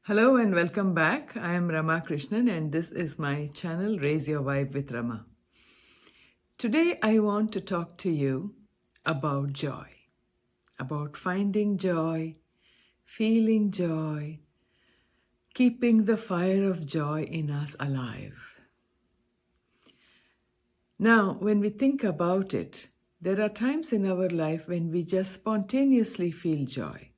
Hello and welcome back. I am Rama Krishnan and this is my channel Raise Your Vibe with Rama. Today I want to talk to you about joy, about finding joy, feeling joy, keeping the fire of joy in us alive. Now, when we think about it, there are times in our life when we just spontaneously feel joy.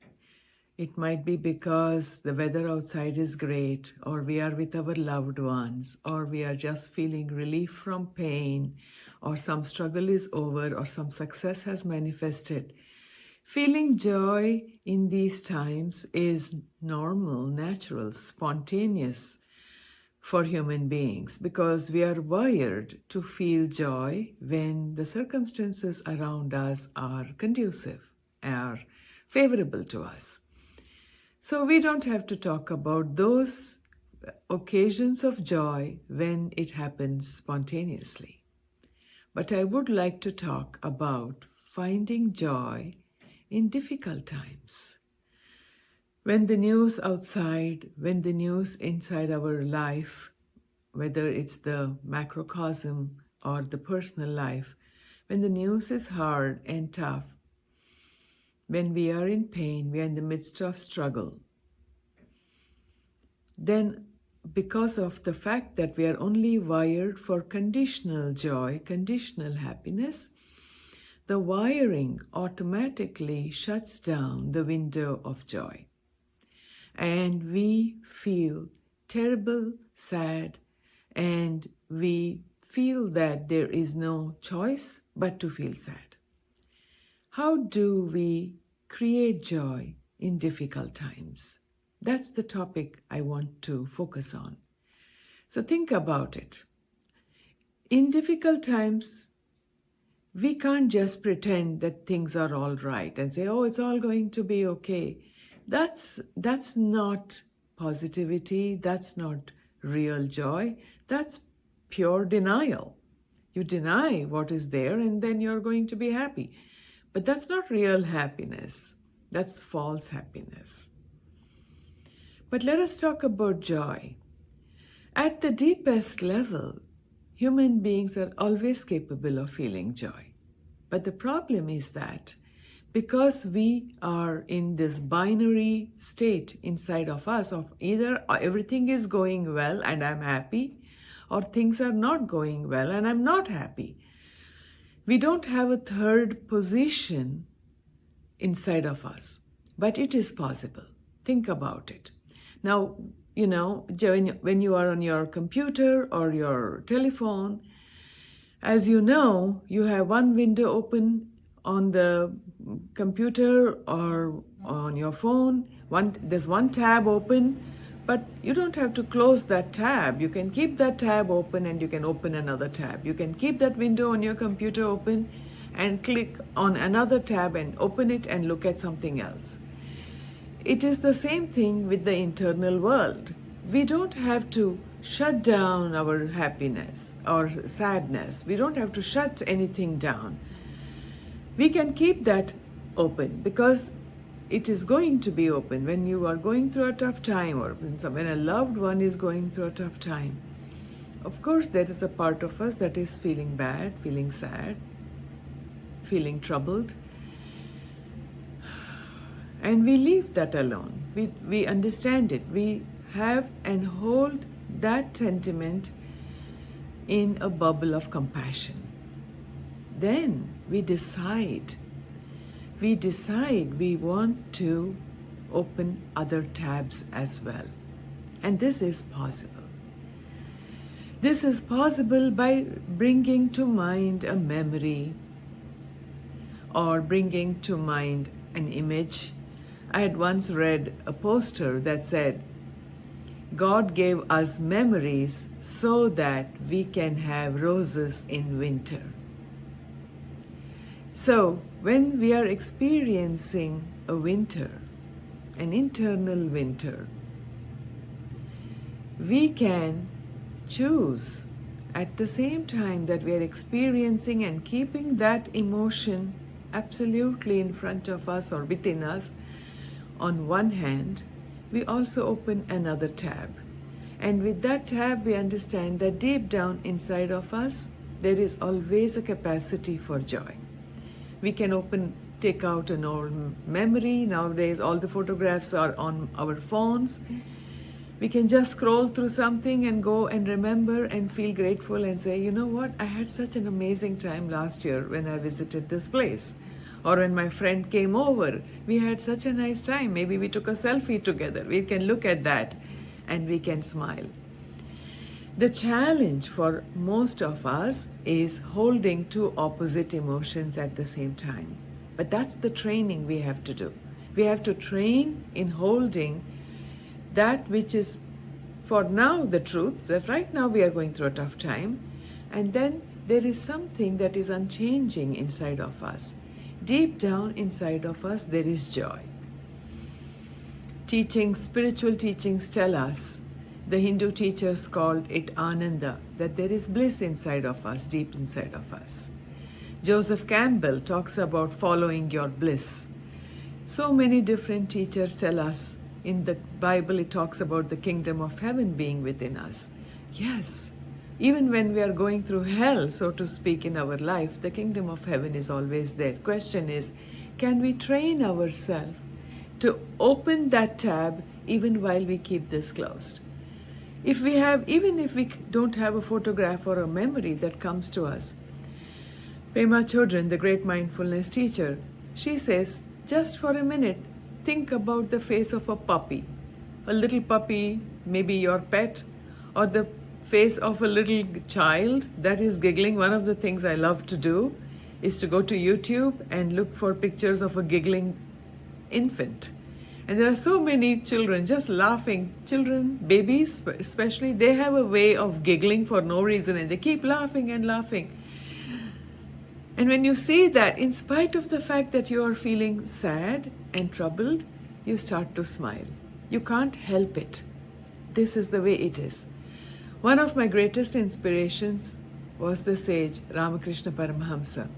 It might be because the weather outside is great, or we are with our loved ones, or we are just feeling relief from pain, or some struggle is over, or some success has manifested. Feeling joy in these times is normal, natural, spontaneous for human beings because we are wired to feel joy when the circumstances around us are conducive, are favorable to us. So we don't have to talk about those occasions of joy when it happens spontaneously. But I would like to talk about finding joy in difficult times. When the news outside, when the news inside our life, whether it's the macrocosm or the personal life, when the news is hard and tough, when we are in pain, we are in the midst of struggle, then because of the fact that we are only wired for conditional joy, conditional happiness, the wiring automatically shuts down the window of joy. And we feel terrible, sad, and we feel that there is no choice but to feel sad. How do we create joy in difficult times? That's the topic I want to focus on. So think about it. In difficult times, we can't just pretend that things are all right and say, oh, it's all going to be okay. That's not positivity. That's not real joy. That's pure denial. You deny what is there and then you're going to be happy. But that's not real happiness. That's false happiness. But let us talk about joy. At the deepest level, human beings are always capable of feeling joy. But the problem is that because we are in this binary state inside of us of either everything is going well and I'm happy, or things are not going well and I'm not happy. We don't have a third position inside of us, but it is possible. Think about it. Now, when you are on your computer or your telephone, as you know, you have one window open on the computer or on your phone. There's one tab open, but you don't have to close that tab. You can keep that tab open and you can open another tab. You can keep that window on your computer open and click on another tab and open it and look at something else. It is the same thing with the internal world. We don't have to shut down our happiness or sadness. We don't have to shut anything down. We can keep that open because it is going to be open when you are going through a tough time or when a loved one is going through a tough time. Of course, there is a part of us that is feeling bad, feeling sad, feeling troubled. And we leave that alone. We understand it. We have and hold that sentiment in a bubble of compassion. Then we decide we want to open other tabs as well. And this is possible. This is possible by bringing to mind a memory or bringing to mind an image. I had once read a poster that said, God gave us memories so that we can have roses in winter. So, when we are experiencing a winter, an internal winter, we can choose at the same time that we are experiencing and keeping that emotion absolutely in front of us or within us. On one hand, we also open another tab. And with that tab, we understand that deep down inside of us, there is always a capacity for joy. We can take out an old memory. Nowadays, all the photographs are on our phones. We can just scroll through something and go and remember and feel grateful and say, you know what, I had such an amazing time last year when I visited this place. Or when my friend came over, we had such a nice time. Maybe we took a selfie together. We can look at that and we can smile. The challenge for most of us is holding two opposite emotions at the same time. But that's the training we have to do. We have to train in holding that which is for now the truth, that right now we are going through a tough time, and then there is something that is unchanging inside of us. Deep down inside of us, there is joy. Spiritual teachings tell us, the Hindu teachers called it Ananda, that there is bliss inside of us, deep inside of us. Joseph Campbell talks about following your bliss. So many different teachers tell us. In the Bible, it talks about the kingdom of heaven being within us. Yes, even when we are going through hell, so to speak, in our life, the kingdom of heaven is always there. Question is, can we train ourselves to open that tab even while we keep this closed? Even if we don't have a photograph or a memory that comes to us, Pema Chodron, the great mindfulness teacher, she says, just for a minute, think about the face of a puppy, a little puppy, maybe your pet, or the face of a little child that is giggling. One of the things I love to do is to go to YouTube and look for pictures of a giggling infant. And there are so many children just laughing. Children, babies especially, they have a way of giggling for no reason and they keep laughing and laughing. And when you see that, in spite of the fact that you are feeling sad and troubled, you start to smile. You can't help it. This is the way it is. One of my greatest inspirations was the sage Ramakrishna Paramahamsa.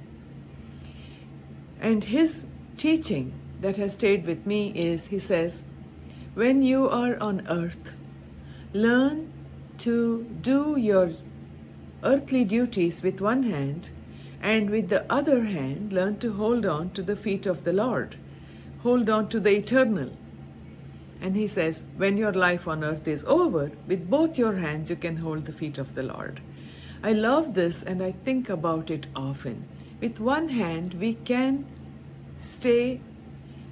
And his teaching that has stayed with me is, he says, when you are on earth, learn to do your earthly duties with one hand, and with the other hand, learn to hold on to the feet of the Lord. Hold on to the eternal. And he says, when your life on earth is over, with both your hands you can hold the feet of the Lord. I love this and I think about it often. With one hand, we can stay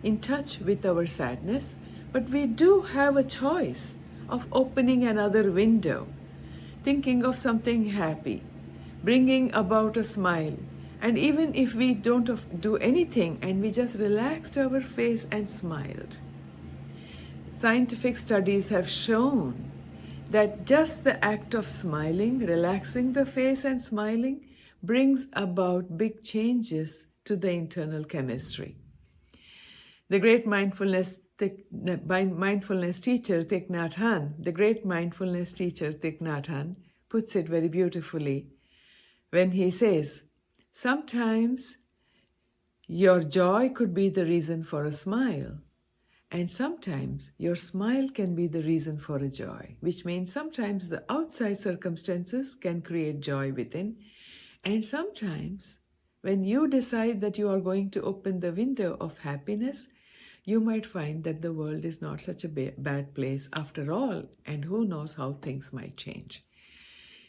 in touch with our sadness, but we do have a choice of opening another window, thinking of something happy, bringing about a smile. And even if we don't do anything and we just relaxed our face and smiled, scientific studies have shown that just the act of smiling, relaxing the face and smiling, brings about big changes to the internal chemistry. The great mindfulness teacher Thich Nhat Hanh, puts it very beautifully when he says, sometimes your joy could be the reason for a smile, and sometimes your smile can be the reason for a joy, which means sometimes the outside circumstances can create joy within, and sometimes when you decide that you are going to open the window of happiness, you might find that the world is not such a bad place after all, and who knows how things might change.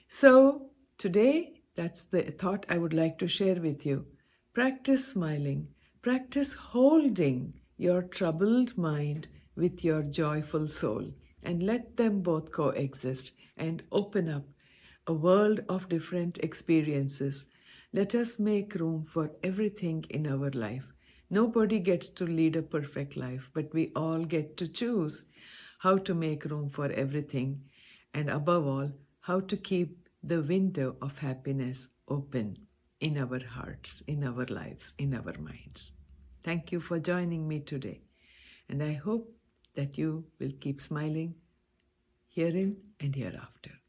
So today, that's the thought I would like to share with you. Practice smiling. Practice holding your troubled mind with your joyful soul, and let them both coexist and open up a world of different experiences. Let us make room for everything in our life. Nobody gets to lead a perfect life, but we all get to choose how to make room for everything, and above all, how to keep the window of happiness open in our hearts, in our lives, in our minds. Thank you for joining me today, and I hope that you will keep smiling herein and hereafter.